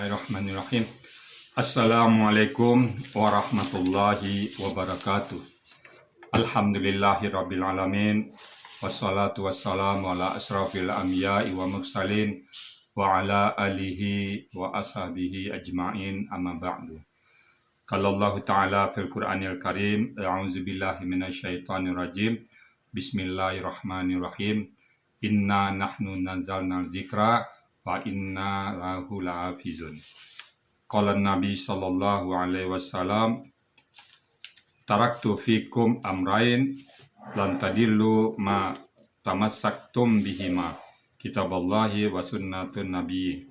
Bismillahirrahmanirrahim. Assalamualaikum warahmatullahi wabarakatuh. Alhamdulillahirabbil alamin. Wassalatu wassalamu ala asrafil anbiya'i wa mursalin wa ala alihi wa ashabihi ajma'in, amma ba'du. Qala Allah Ta'ala fil Qur'anil Karim, a'udzu billahi minasyaitonir rajim. Bismillahirrahmanirrahim. Inna nahnu nazzalna dzikra wa inna lahu lahafizun. Qala Nabi sallallahu alaihi wasallam, taraktu fikum amrain lan tadillu ma tamassaktum bihima, kitaballahi wa sunnatun nabi.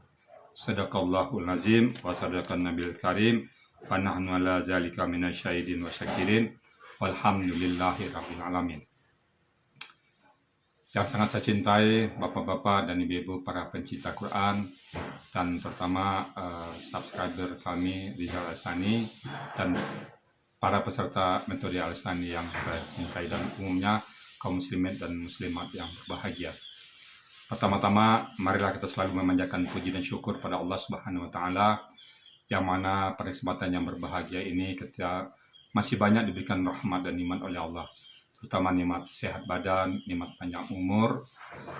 Sadaqallahul azim wa sadaqan nabil karim wa nahnu ala zalika minasyahidin wa syakirin walhamdulillahi rabbil alamin. Yang sangat saya cintai bapak-bapak dan ibu-ibu para pencinta Quran, dan terutama subscriber kami Rizal Al-Sani dan para peserta metode Al-Sani yang saya cintai, dan umumnya kaum muslimin dan muslimat yang berbahagia. Pertama-tama, marilah kita selalu memanjatkan puji dan syukur pada Allah Subhanahu wa Ta'ala, yang mana pada kesempatan yang berbahagia ini kita masih banyak diberikan rahmat dan nikmat oleh Allah, terutama nikmat sehat badan, nikmat panjang umur,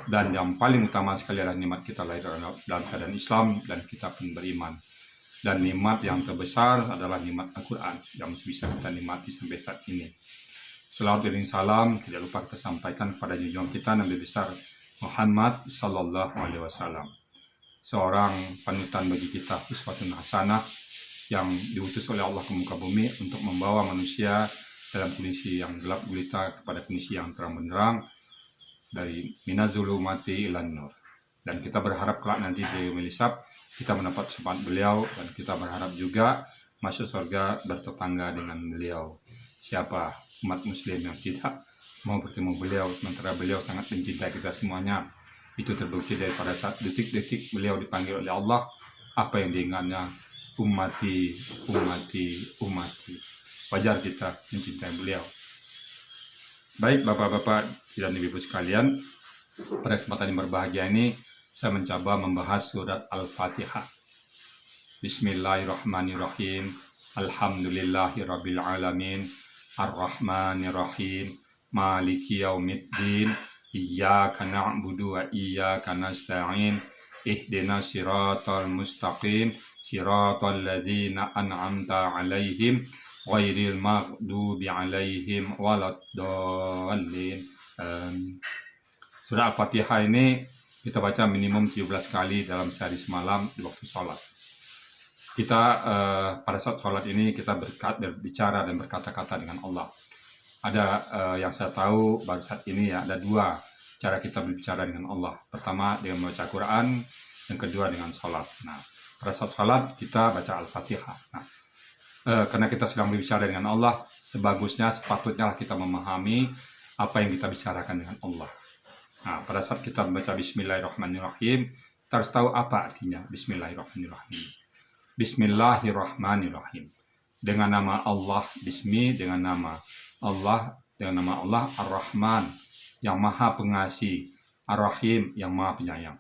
dan yang paling utama sekali adalah nikmat kita lahir dalam keadaan Islam dan kita pun beriman. Dan nikmat yang terbesar adalah nikmat Al-Quran yang masih bisa kita nikmati sampai saat ini. Selawat dan salam tidak lupa kita sampaikan kepada junjungan kita Nabi besar Muhammad sallallahu alaihi wasallam, seorang panutan bagi kita, uswatun hasanah, yang diutus oleh Allah ke muka bumi untuk membawa manusia dalam kondisi yang gelap gulita kepada kondisi yang terang benderang, dari minazulumati ilan nur. Dan kita berharap kelak nanti di Melisab kita mendapat syafaat beliau, dan kita berharap juga masuk surga bertetangga dengan beliau. Siapa umat muslim yang tidak mau bertemu beliau, sementara beliau sangat mencintai kita semuanya? Itu terbukti dari pada saat detik-detik beliau dipanggil oleh Allah, apa yang diingatnya? Ummati, ummati, ummati. Wajar kita mencintai beliau. Baik bapak-bapak dan ibu-ibu sekalian, pada kesempatan yang berbahagia ini saya mencoba membahas surat Al-Fatihah. Bismillahirrahmanirrahim. Alhamdulillahirabbil alamin. Ar-Rahmanirrahim. Maliki yaumiddin. Iyyaka na'budu wa iyyaka nasta'in. Ihdinas siratal mustaqim. Siratal ladzina an'amta 'alaihim ghairil maghdubi 'alaihim waladdallin. Surah Al-Fatihah ini kita baca minimum 17 kali dalam sehari semalam di waktu sholat. Kita pada saat sholat ini kita berbicara dan berkata-kata dengan Allah. Ada yang saya tahu baru saat ini ya, ada dua cara kita berbicara dengan Allah. Pertama dengan membaca Quran, yang kedua dengan sholat. Nah, pada saat sholat kita baca Al-Fatihah. Nah, karena kita sedang berbicara dengan Allah, sebagusnya sepatutnya kita memahami apa yang kita bicarakan dengan Allah. Nah, pada saat kita membaca Bismillahirrahmanirrahim, kita harus tahu apa artinya Bismillahirrahmanirrahim. Bismillahirrahmanirrahim. Dengan nama Allah, Bismi, dengan nama Allah, dengan nama Allah Ar-Rahman, yang maha pengasih, Ar-Rahim, yang maha penyayang.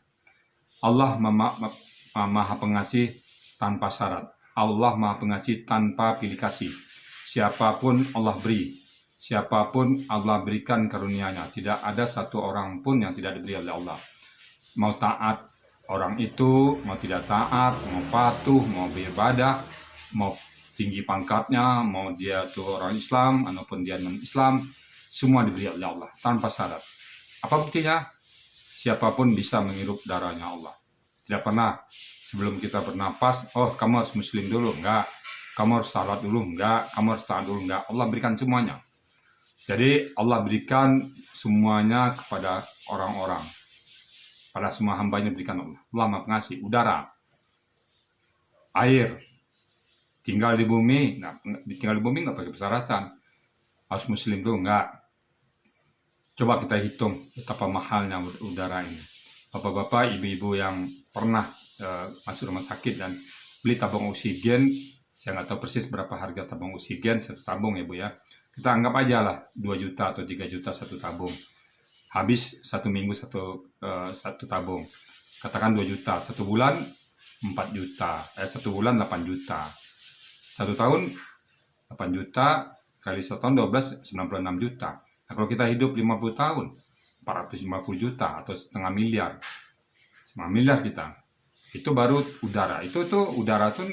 Allah maha pengasih tanpa syarat. Allah maha pengasih tanpa pilih kasih. Siapapun Allah beri, siapapun Allah berikan karunia-Nya. Tidak ada satu orang pun yang tidak diberi oleh Allah. Mau taat orang itu, mau tidak taat, mau patuh, mau beribadah, mau tinggi pangkatnya, mau dia itu orang Islam ataupun dia non-Islam, semua diberi oleh Allah tanpa syarat. Apa buktinya? Siapapun bisa menghirup darahnya Allah. Tidak pernah sebelum kita bernapas, oh kamu harus muslim dulu, enggak. Kamu harus salat dulu, enggak. Kamu harus taat dulu, enggak. Allah berikan semuanya. Jadi Allah berikan semuanya kepada orang-orang. Pada semua hambanya berikan Allah. Allah maha pengasih. Udara, air, tinggal di bumi. Nah, tinggal di bumi enggak pakai persyaratan. Harus muslim dulu, enggak. Coba kita hitung betapa mahalnya udara ini. Bapak-bapak, ibu-ibu yang pernah masuk rumah sakit dan beli tabung oksigen, saya nggak tahu persis berapa harga tabung oksigen satu tabung ya Bu ya. Kita anggap aja lah 2 juta atau 3 juta satu tabung. Habis 1 minggu satu tabung. Katakan 2 juta. 1 bulan 4 juta. 1 bulan 8 juta. 1 tahun 8 juta kali 1 tahun 12, 96 juta. Nah, kalau kita hidup 50 tahun, 450 juta atau setengah miliar. 5 miliar kita. Itu baru udara. Itu tuh udara tuh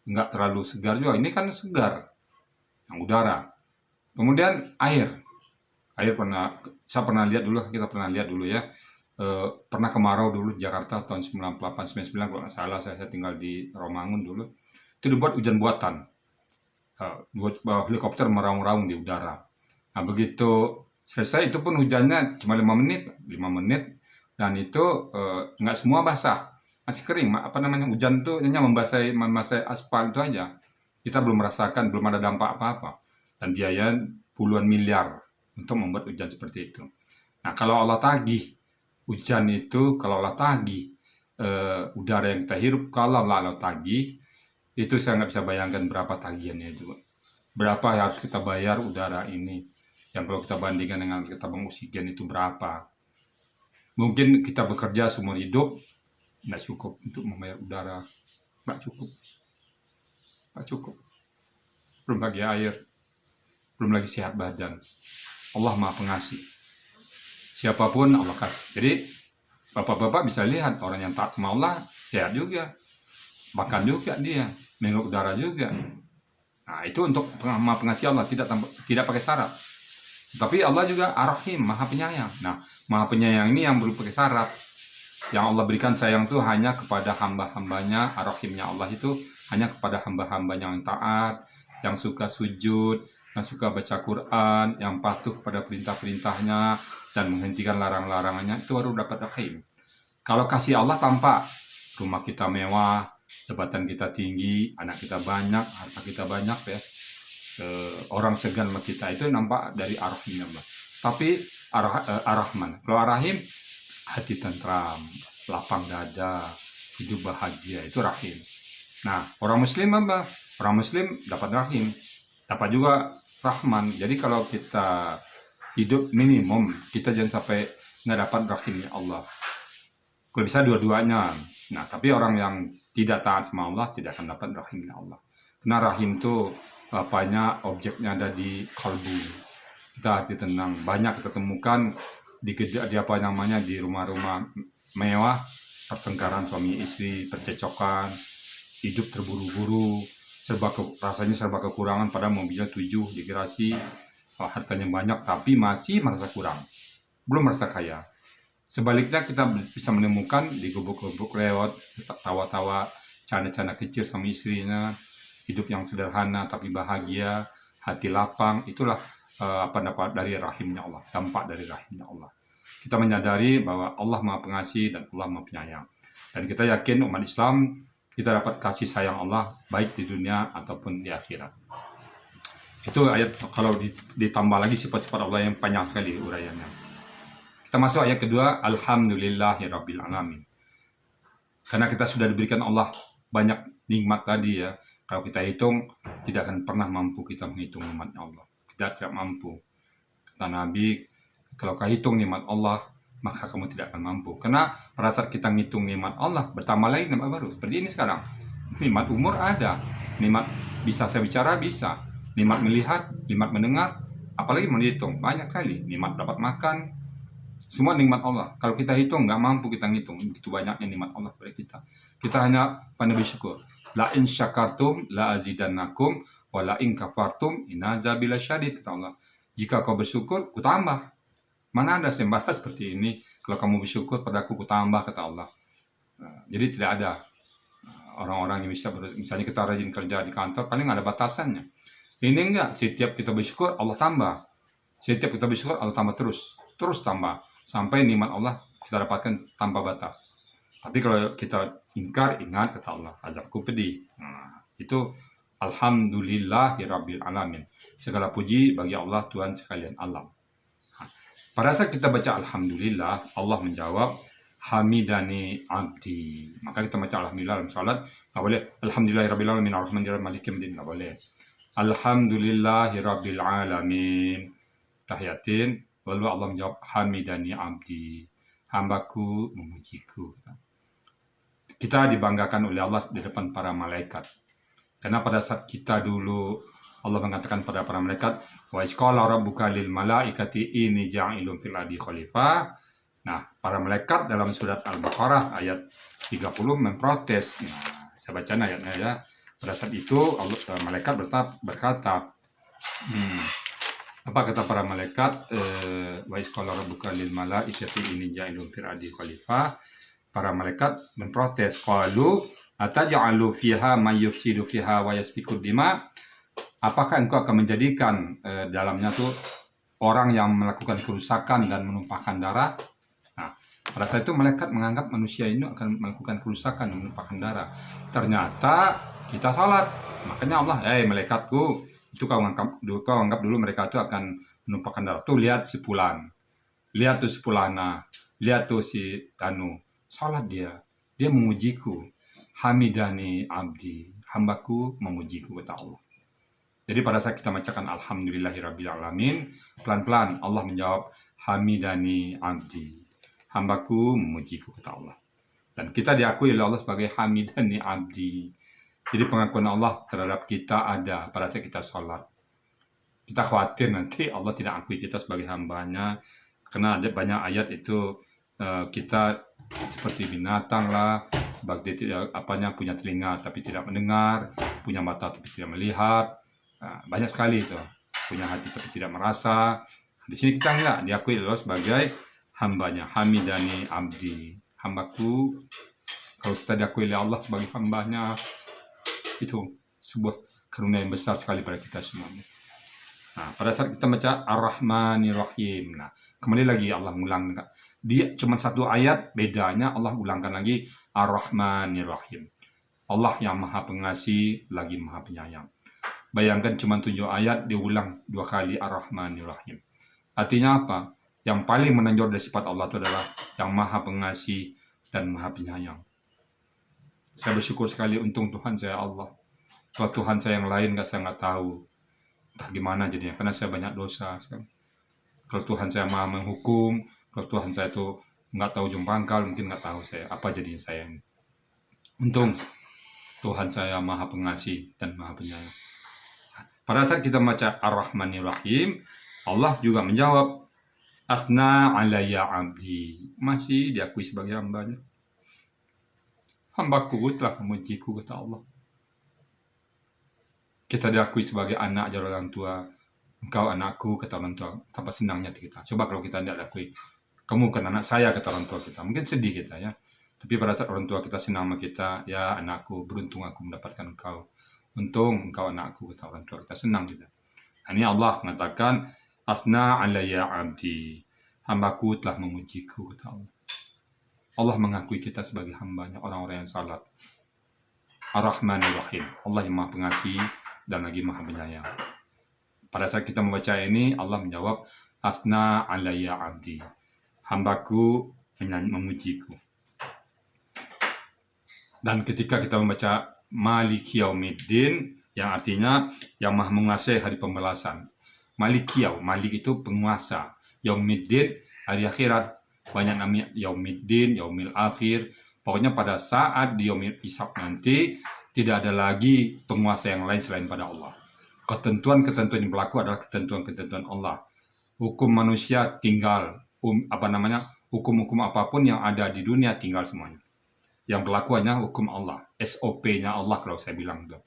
nggak terlalu segar juga. Ini kan segar. Yang udara. Kemudian air. Air saya pernah lihat dulu, kita pernah lihat dulu ya. Pernah kemarau dulu di Jakarta tahun 98 99 kalau nggak salah, saya tinggal di Romangun dulu. Itu dibuat hujan buatan. Buat helikopter meraung-raung di udara. Nah, begitu selesai itu pun hujannya cuma 5 menit dan itu nggak semua basah. Masih kering, hujan tuh hanya membasahi aspal itu aja. Kita belum merasakan, belum ada dampak apa-apa. Dan biaya puluhan miliar untuk membuat hujan seperti itu. Nah, kalau Allah tagih hujan itu, kalau Allah tagih udara yang kita hirup, kalau Allah tagih, itu saya nggak bisa bayangkan berapa tagihannya itu. Berapa yang harus kita bayar udara ini. Yang kalau kita bandingkan dengan kita oksigen itu berapa. Mungkin kita bekerja seumur hidup, nggak cukup untuk membayar udara. Nggak cukup. Belum lagi air. Belum lagi sehat badan. Allah Maha Pengasih. Siapapun Allah kasih. Jadi bapak-bapak bisa lihat orang yang taat sama Allah sehat juga, makan juga dia, minum udara juga. Nah, itu untuk Maha Pengasih Allah, tidak pakai syarat. Tapi Allah juga Ar-Rahim, Maha Penyayang. Nah, Maha Penyayang ini yang belum pakai syarat. Yang Allah berikan sayang itu hanya kepada hamba-hambanya. Ar-Rahimnya Allah itu hanya kepada hamba-hambanya yang taat, yang suka sujud, yang suka baca Quran, yang patuh pada perintah-perintahnya dan menghentikan larang-larangannya, itu baru dapat rahim. Kalau kasih Allah tampak, rumah kita mewah, jabatan kita tinggi, anak kita banyak, harta kita banyak ya, orang segan sama kita, itu nampak dari Ar-Rahim Allah. Tapi Ar-Rahman, kalau Ar-Rahim, hati tentram, lapang dada, hidup bahagia, itu Rahim. Nah, orang Muslim apa? Orang Muslim dapat Rahim, dapat juga Rahman. Jadi kalau kita hidup minimum, kita jangan sampai nggak dapat rahimnya Allah. Kalau bisa dua-duanya. Nah, tapi orang yang tidak taat sama Allah tidak akan dapat rahimnya Allah. Karena rahim itu objeknya ada di kalbu. Kita hati tenang. Banyak kita temukan di rumah-rumah mewah, pertengkaran suami istri, percecokan, hidup terburu-buru, rasanya serba kekurangan, pada mobilnya 7 di garasi, hartanya banyak tapi masih merasa kurang, belum merasa kaya. Sebaliknya kita bisa menemukan di gubuk-gubuk lewat, tawa-tawa, canda-canda kecil sama istrinya, hidup yang sederhana tapi bahagia, hati lapang. Itulah dapat dari rahimnya Allah, dampak dari rahimnya Allah. Kita menyadari bahwa Allah Maha Pengasih dan Allah Maha Penyayang, dan kita yakin umat Islam kita dapat kasih sayang Allah baik di dunia ataupun di akhirat. Itu ayat, kalau ditambah lagi sifat-sifat Allah yang panjang sekali uraiannya. Kita masuk ayat kedua, Alhamdulillahirabbil alamin. Karena kita sudah diberikan Allah banyak nikmat tadi ya. Kalau kita hitung, tidak akan pernah mampu kita menghitung nikmatnya Allah. Kita tidak mampu. Kata Nabi, kalau kau hitung nikmat Allah, maka kamu tidak akan mampu. Karena pada saat kita ngitung nikmat Allah, bertambah lagi nikmat baru. Seperti ini sekarang. Nikmat umur ada. Nikmat bisa saya bicara, bisa. Nikmat melihat, nikmat mendengar, apalagi menghitung. Banyak kali. Nikmat dapat makan. Semua nikmat Allah. Kalau kita hitung, nggak mampu kita ngitung. Begitu banyaknya nikmat Allah pada kita. Kita hanya pandai bersyukur. La in syakartum, la azidannakum, wa la in kafartum, inna azabi lasyadid, kata Allah. Jika kau bersyukur, ku tambah. Mana ada sembah seperti ini? Kalau kamu bersyukur padaku, ku tambah, kata Allah. Jadi tidak ada orang-orang yang bisa, misalnya kita rajin kerja di kantor, paling ada batasannya. Ini enggak, setiap kita bersyukur Allah tambah. Setiap kita bersyukur Allah tambah terus tambah, sampai nikmat Allah kita dapatkan tanpa batas. Tapi kalau kita ingkar, ingat kata Allah, azabku pedih. Nah, itu Alhamdulillahirabbil alamin. Segala puji bagi Allah, Tuhan sekalian alam. Pada saat kita baca Alhamdulillah, Allah menjawab, Hamidani abdi. Maka kita baca Alhamdulillah dalam salat, nggak boleh Alhamdulillahirabbil alamin, Ar-Rahmanir Rahim, Maliki Yaumiddin, nggak boleh. Alhamdulillahirabbil alamin. Tahiyatin, lalu Allah menjawab, Hamidani abdi. Hambaku memujiku. kita dibanggakan oleh Allah di depan para malaikat. Karena pada saat kita dulu Allah mengatakan pada para malaikat, wa isqala rabbuka lil malaikati inni ja'ilun fil ardi khalifah. Nah, para malaikat dalam surat Al-Baqarah ayat 30 memprotes. Nah, saya baca ayatnya ya. Pada saat itu malaikat berkata, apa kata para malaikat? Wa isqala rabbuka lil malaikati inni ja'ilun fil ardi khalifah. Para malaikat memprotes, qalu ataj'alu fiha may yufsidu fiha wa yasfiku dima. Apakah engkau akan menjadikan dalamnya tuh orang yang melakukan kerusakan dan menumpahkan darah? Nah, pada saat itu malaikat menganggap manusia ini akan melakukan kerusakan dan menumpahkan darah. Ternyata kita salat. Makanya Allah, malaikatku, itu kau anggap dulu mereka itu akan menumpahkan darah. Tuh lihat si Fulan, lihat tuh si Fulana, lihat tuh si Tanu. Salat dia memujiku. Hamidani abdi, hambaku memujiku, kata Allah. Jadi pada saat kita bacakan Alhamdulillahirrabbilalamin, pelan-pelan Allah menjawab Hamidani abdi, hambaku memujiku, kata Allah. Dan kita diakui oleh Allah sebagai Hamidani abdi. Jadi pengakuan Allah terhadap kita ada pada saat kita sholat. Kita khawatir nanti Allah tidak akui kita sebagai hambanya, karena ada banyak ayat itu kita seperti binatang lah, sebagai punya telinga tapi tidak mendengar, punya mata tapi tidak melihat. Banyak sekali itu, punya hati tapi tidak merasa. Di sini kita enggak diakui Allah sebagai hambanya, Hamidani abdi, hambaku. Kalau kita diakui oleh Allah sebagai hambanya, itu sebuah karunia yang besar sekali pada kita semuanya. Nah, pada saat kita baca Ar-Rahmanir-Rahim, nah kembali lagi Allah ulang, dia cuma satu ayat, bedanya Allah ulangkan lagi Ar-Rahmanir-Rahim. Allah yang maha pengasih lagi maha penyayang. Bayangkan cuma 7 ayat diulang 2 kali Ar-Rahmanir-Rahim. Artinya apa? Yang paling menonjol dari sifat Allah itu adalah yang maha pengasih dan maha penyayang. Saya bersyukur sekali, untung Tuhan saya Allah. Kalau Tuhan saya yang lain saya nggak tahu. Entah gimana jadinya, karena saya banyak dosa. Kalau Tuhan saya maha menghukum, kalau Tuhan saya itu nggak tahu ujung pangkal, mungkin nggak tahu saya apa jadinya saya ini. Untung Tuhan saya maha pengasih dan maha penyayang. Pada saat kita baca Ar-Rahmanir-Rahim, Allah juga menjawab, Asna alayya abdi, masih diakui sebagai hambanya. Hambaku telah memujiku, kata Allah. Kita diakui sebagai anak jar orang tua. Engkau anakku, kata orang tua. Tanpa senangnya kita. Coba kalau kita tidak diakui, kamu bukan anak saya, kata orang tua kita. Mungkin sedih kita ya. Tapi pada saat orang tua kita senang sama kita, ya anakku, beruntung aku mendapatkan engkau. Untung engkau anakku, kata orang tua kita. Senang kita. Nah, ini Allah mengatakan, Asna alayya abdi, hambaku telah memujiku, kata Allah. Allah mengakui kita sebagai hambanya, orang-orang yang salat. Ar-Rahmanir-Rahim, Allah yang maha pengasih dan lagi maha penyayang. Pada saat kita membaca ini, Allah menjawab, Asna alayya abdi, hambaku memujiku. Dan ketika kita membaca Maliki Yaumiddin, yang artinya yang maha menguasai hari pembalasan. Malik itu penguasa. Yaumiddin, hari akhirat. Banyak namanya Yaumiddin, Yaumil Akhir. Pokoknya pada saat di Yaumil Hisab nanti, tidak ada lagi penguasa yang lain selain pada Allah. Ketentuan-ketentuan yang berlaku adalah ketentuan-ketentuan Allah. Hukum manusia tinggal, hukum-hukum apapun yang ada di dunia tinggal semuanya. Yang berlaku hanya hukum Allah, SOP-nya Allah kalau saya bilang itu.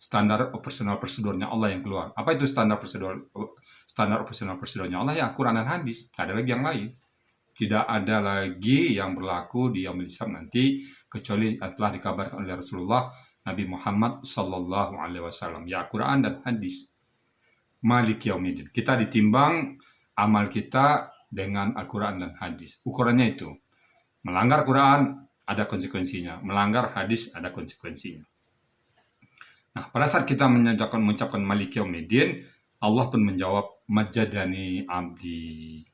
Standar operasional prosedurnya Allah yang keluar. Apa itu standar operasional prosedurnya Allah? Ya Quran dan hadis. Tidak ada lagi yang lain. Tidak ada lagi yang berlaku di Yaumil Hisab nanti kecuali telah dikabarkan oleh Rasulullah Nabi Muhammad Sallallahu Alaihi Wasallam. Ya Quran dan hadis. Malik Yaumiddin. Kita ditimbang amal kita dengan Al-Quran dan hadis. Ukurannya itu. Melanggar Quran ada konsekuensinya. Melanggar hadis ada konsekuensinya. Nah, pada saat kita mengucapkan Malik Yaumiddin, Allah pun menjawab, Majadani abdi,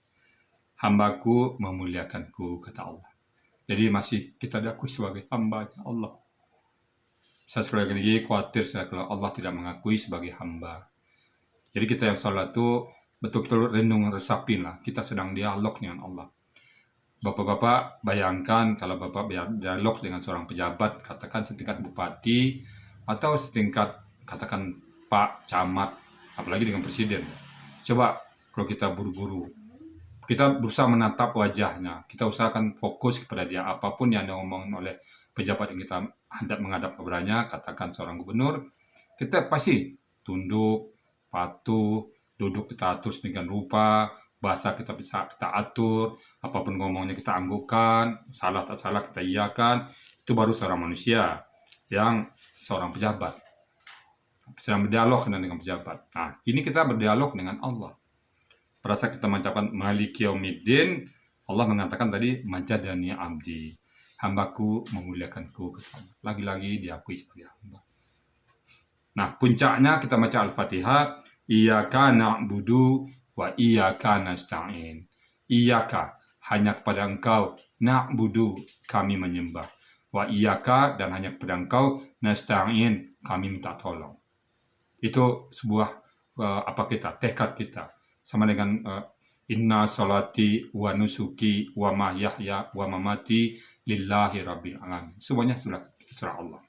hambaku memuliakanku, kata Allah. Jadi masih kita diakui sebagai hambanya Allah. Saya sekali lagi khawatir kalau Allah tidak mengakui sebagai hamba. Jadi kita yang sholat itu betul-betul renung resapin lah. Kita sedang dialog dengan Allah. Bapak-bapak bayangkan kalau Bapak berdialog dengan seorang pejabat, katakan setingkat bupati, atau setingkat katakan Pak Camat, apalagi dengan presiden. Coba kalau kita buru-buru, kita berusaha menatap wajahnya, kita usahakan fokus kepada dia, apapun yang diomongin oleh pejabat yang kita hendak menghadap kepadanya, katakan seorang gubernur, kita pasti tunduk, patuh, duduk kita atur sedemikian rupa, bahasa kita bisa kita atur, apapun ngomongnya kita anggukkan, salah tak salah kita iyakan. Itu baru seorang manusia yang seorang pejabat sedang berdialog dengan pejabat. Nah, ini kita berdialog dengan Allah. Pada saat kita mengucapkan Maliki Yaumiddin, Allah mengatakan tadi majadani abdi, hambaku memuliakanku. Lagi-lagi diakui sebagai hamba. Nah, puncaknya kita baca Al-Fatihah, Iyyaka na'budu wa iyyaka nasta'in. Iyyaka, hanya kepada Engkau, na'budu, kami menyembah. Wa iyyaka, dan hanya kepada Engkau, nasta'in, kami minta tolong. Itu sebuah tekad kita. Sama dengan inna salati wa nusuki wa mahyaya wa mamati lillahi rabbil alamin. Semuanya sudah terserah Allah.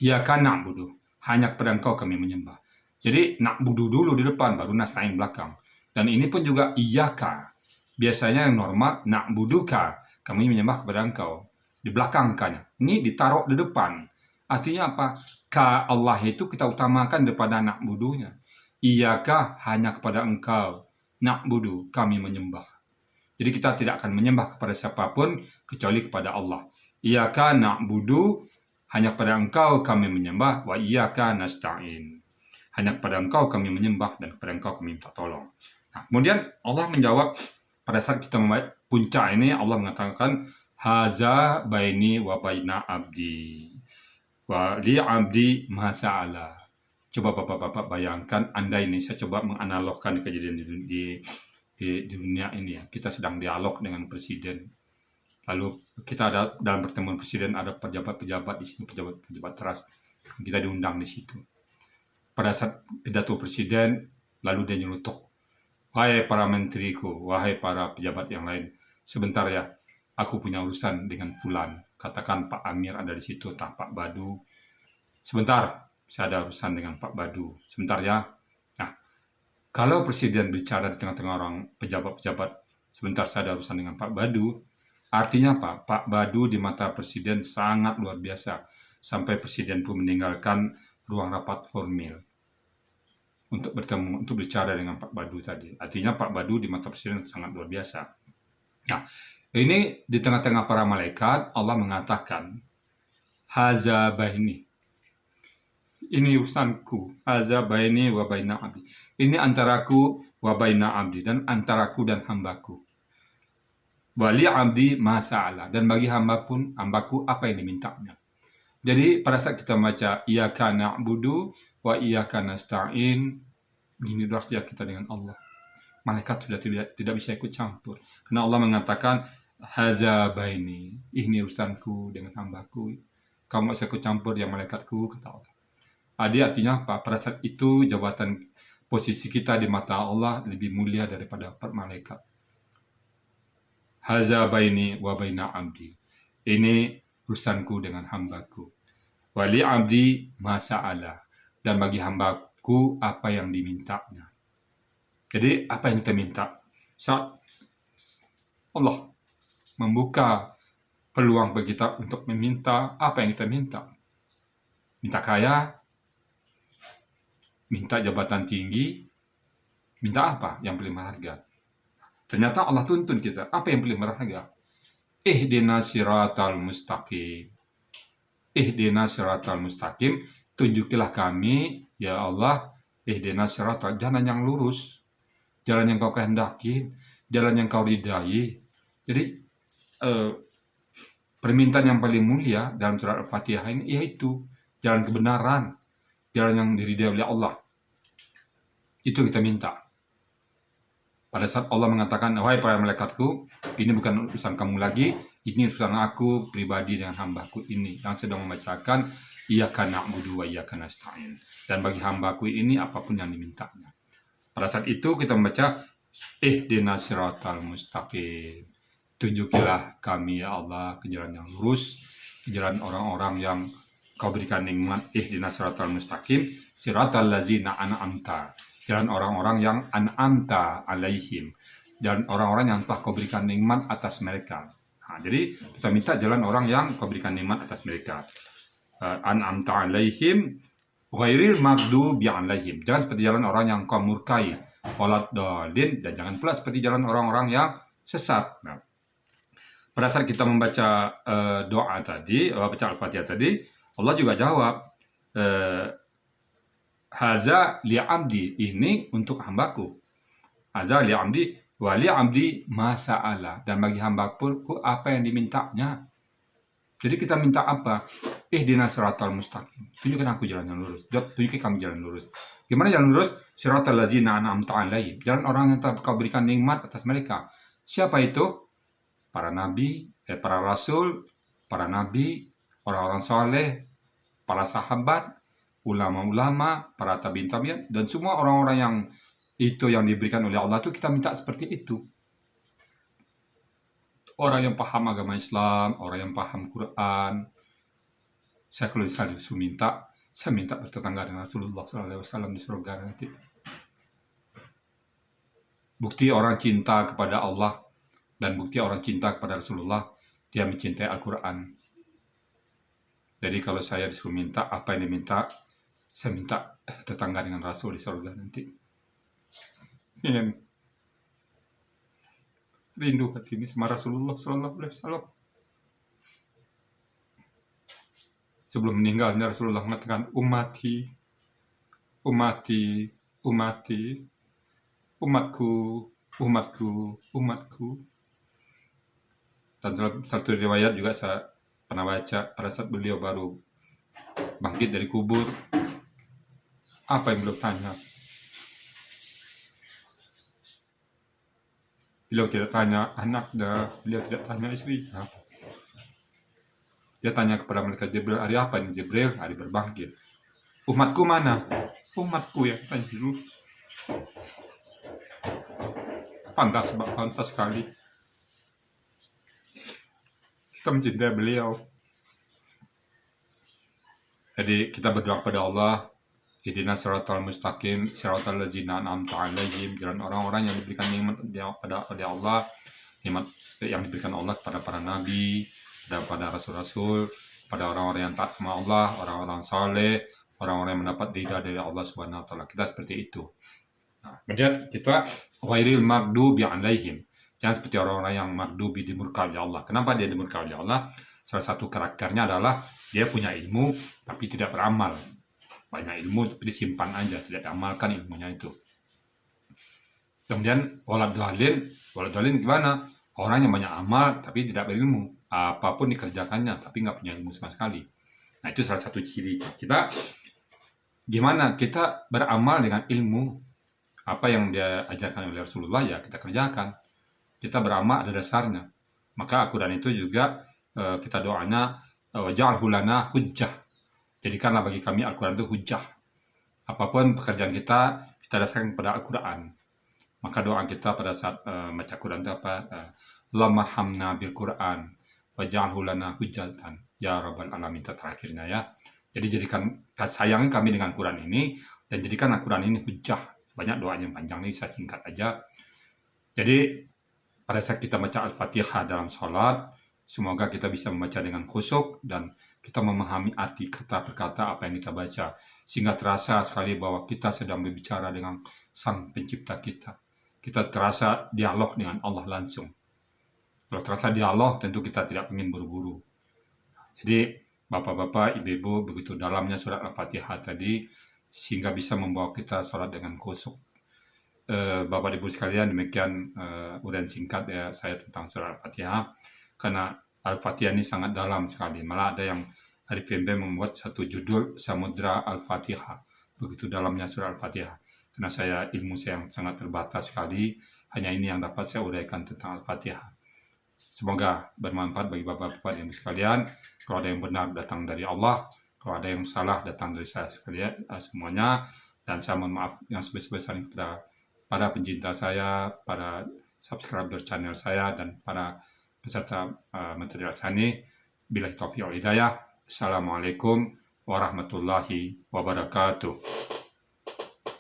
Iyyaka na'budu, hanya kepada Engkau kami menyembah. Jadi na'budu dulu di depan, baru nasta'in belakang. Dan ini pun juga iyyaka. Biasanya yang normal na'buduka, kami menyembah kepada Engkau. Di belakang kanya. Ini ditaruh di depan. Artinya apa? Ka Allah itu kita utamakan daripada na'budunya. Iyyaka, hanya kepada Engkau. Na'budu, kami menyembah. Jadi kita tidak akan menyembah kepada siapapun kecuali kepada Allah. Iyyaka na'budu, hanya kepada Engkau kami menyembah, wa iyyaka nasta'in. Hanya kepada Engkau kami menyembah, dan kepada Engkau kami minta tolong. Nah, kemudian Allah menjawab pada saat kita membaca puncak ini, Allah mengatakan, Haza baini wa baina abdi, wa li abdi ma sa'ala. Coba bapak-bapak bayangkan, Anda ini, saya coba menganalogkan kejadian di dunia ini ya. Kita sedang dialog dengan presiden. Lalu kita ada dalam pertemuan presiden, ada pejabat-pejabat di sini, pejabat-pejabat teras. Kita diundang di situ. Pada saat pidato presiden, lalu dia nyelutuk, wahai para menteriku, wahai para pejabat yang lain, sebentar ya, aku punya urusan dengan fulan. Katakan Pak Amir ada di situ, entah Pak Badu. Sebentar, saya ada urusan dengan Pak Badu. Sebentar ya. Nah, kalau presiden bicara di tengah-tengah orang pejabat-pejabat, sebentar saya ada urusan dengan Pak Badu, artinya apa? Pak Badu di mata presiden sangat luar biasa. Sampai presiden pun meninggalkan ruang rapat formal untuk bertemu, untuk bicara dengan Pak Badu tadi. Artinya Pak Badu di mata presiden sangat luar biasa. Nah, ini di tengah-tengah para malaikat, Allah mengatakan, Haza baini. Ini urusanku. Haza baini wa baina abdi. Ini antaraku wa baina abdi, dan antaraku dan hambaku. Wali abdi ma sa'ala, dan bagi hambaku apa yang dimintanya. Jadi pada saat kita membaca Iyyaka na'budu wa iyyaka nasta'in, begini doa kita dengan Allah. Malaikat sudah tidak bisa ikut campur. Karena Allah mengatakan, Haza baini, ini urusanku dengan hambaku. Kamu bisa ikut campur yang malaikatku, kata Allah. Adi artinya apa? Pada saat itu jabatan posisi kita di mata Allah lebih mulia daripada malaikat. Haza baini wa baina abdi. Ini urusanku dengan hambaku. Wali abdi ma sa'ala, dan bagi hambaku apa yang dimintanya. Jadi apa yang kita minta? Saat Allah membuka peluang bagi kita untuk meminta, apa yang kita minta? Minta kaya, minta jabatan tinggi, minta apa yang paling berharga? Ternyata Allah tuntun kita, apa yang paling berharga? Ihdinas siratal mustaqim. Ihdinas siratal mustaqim, tunjukilah kami, ya Allah, ihdinas siratal, jalan yang lurus, jalan yang kau kehendaki, jalan yang kau ridai. Jadi permintaan yang paling mulia dalam surat Al-Fatihah ini yaitu jalan kebenaran, jalan yang diridai oleh Allah. Itu kita minta. Pada saat Allah mengatakan, wahai para malaikatku, ini bukan urusan kamu lagi, ini urusan aku pribadi dengan hambaku ini yang sedang membacakan Iyyaka na'budu wa iyyaka nasta'in. Dan bagi hambaku ini apapun yang dimintanya. Pada saat itu kita membaca ihdinas siratal mustaqim. tunjukilah kami ya Allah ke jalan yang lurus, ke jalan orang-orang yang Kau berikan nikmat, ihdinas siratal mustaqim, siratal ladzina an'amta, jalan orang-orang yang an'amta alaihim, jalan orang-orang yang telah Kau berikan nikmat atas mereka. Nah, jadi kita minta jalan orang yang Kau berikan nikmat atas mereka. An'amta alaihim ghairil maghdubi alaihim, jangan seperti jalan orang yang Kau murkai, waladdallin, dan jangan pula seperti jalan orang-orang yang sesat. Nah, pada saat kita membaca doa tadi, baca Al-Fatihah tadi, Allah juga jawab, haza li'abdi, ini untuk hambaku. Haza li'abdi wa li'abdi masa'ala, dan bagi hambaku apa yang dimintanya. Jadi kita minta apa? Ihdinas siratal mustaqim, tunjukkan aku jalan yang lurus, tunjukkan kami jalan lurus. Gimana jalan lurus? Siratal ladzina an'amta alaihim, jalan orang yang telah Kau berikan nikmat atas mereka. Siapa itu? Para nabi, para rasul, para nabi, orang-orang soleh, para sahabat, ulama-ulama, para tabi'in, dan semua orang-orang yang itu yang diberikan oleh Allah itu kita minta seperti itu. Orang yang paham agama Islam, orang yang paham Quran. Saya kalau saya minta bertetangga dengan Rasulullah SAW di surga nanti. Bukti orang cinta kepada Allah dan bukti orang cinta kepada Rasulullah, dia mencintai Al-Quran. Jadi kalau saya disuruh minta apa yang diminta, saya minta tetangga dengan Rasul di surga nanti. Rindu hati ini sama Rasulullah SAW. Sebelum meninggalnya Rasulullah mengatakan, umati, umati, umati, umatku, umatku, umatku. Dan dalam satu riwayat juga saya pernah baca pada saat beliau baru bangkit dari kubur, apa yang beliau tanya? Beliau tidak tanya anak dah, beliau tidak tanya istri. Dia tanya kepada malaikat Jibril, hari apa ini Jibril? Hari berbangkit. Umatku mana? Umatku ya, tanya dulu. Pantas sekali. Kita mencintai beliau. Jadi kita berdoa kepada Allah, ihdinas siratal mustaqim, siratal ladzina an'amta alaihim, jalan orang-orang yang diberikan nikmat pada Allah, nikmat yang diberikan Allah kepada para nabi, pada rasul-rasul, pada orang-orang yang taat sama Allah, orang-orang saleh, orang-orang yang mendapat ridha dari Allah Subhanahu wa taala. Kita seperti itu. Nah, kemudian kita ghairil maghdubi alaihim. Jangan seperti orang-orang yang maghdubi, dimurkai oleh Allah. Kenapa dia dimurkai oleh Allah? Salah satu karakternya adalah dia punya ilmu tapi tidak beramal. Banyak ilmu tapi disimpan aja, tidak diamalkan ilmunya itu. Kemudian waladdallin gimana? Orang yang banyak amal tapi tidak berilmu. Apapun dikerjakannya tapi nggak punya ilmu sama sekali. Nah, itu salah satu ciri. Kita gimana? Kita beramal dengan ilmu. Apa yang dia ajarkan oleh Rasulullah ya kita kerjakan. Kita beramal ada dasarnya. Maka Al-Quran itu juga kita doanya waj'alhu lana hujjah. Jadikanlah bagi kami Al-Quran itu hujjah. Apapun pekerjaan kita dasarkan pada Al-Quran. Maka doa kita pada saat baca Quran itu apa? Allahumma arhamna bil Quran waj'alhu lana hujjatan ya rabbal alamin, terakhirnya ya. Jadi sayangi kami dengan Quran ini dan jadikan Al-Quran ini hujjah. Banyak doanya yang panjang ini, saya singkat aja. Jadi pada saat kita baca Al-Fatihah dalam sholat, semoga kita bisa membaca dengan khusyuk dan kita memahami arti kata per kata apa yang kita baca. Sehingga terasa sekali bahwa kita sedang berbicara dengan Sang Pencipta kita. Kita terasa dialog dengan Allah langsung. Kalau terasa dialog, tentu kita tidak ingin buru-buru. Jadi, Bapak-bapak, Ibu-ibu, begitu dalamnya surat Al-Fatihah tadi, sehingga bisa membawa kita sholat dengan khusyuk. Bapak Ibu sekalian, demikian uraian singkat ya saya tentang surat Al-Fatihah, karena Al-Fatihah ini sangat dalam sekali. Malah ada yang Arif FMB membuat satu judul Samudra Al-Fatihah, begitu dalamnya surat Al-Fatihah. Karena ilmu saya yang sangat terbatas sekali, hanya ini yang dapat saya uraikan tentang Al-Fatihah. Semoga bermanfaat bagi Bapak-bapak Ibu sekalian. Kalau ada yang benar datang dari Allah, kalau ada yang salah datang dari saya sekalian semuanya. Dan saya mohon maaf yang sebesar-besarnya kepada para pencinta saya, para subscriber channel saya, dan para peserta Metode Al-Sani. Billahi taufiq wal hidayah. Assalamualaikum warahmatullahi wabarakatuh.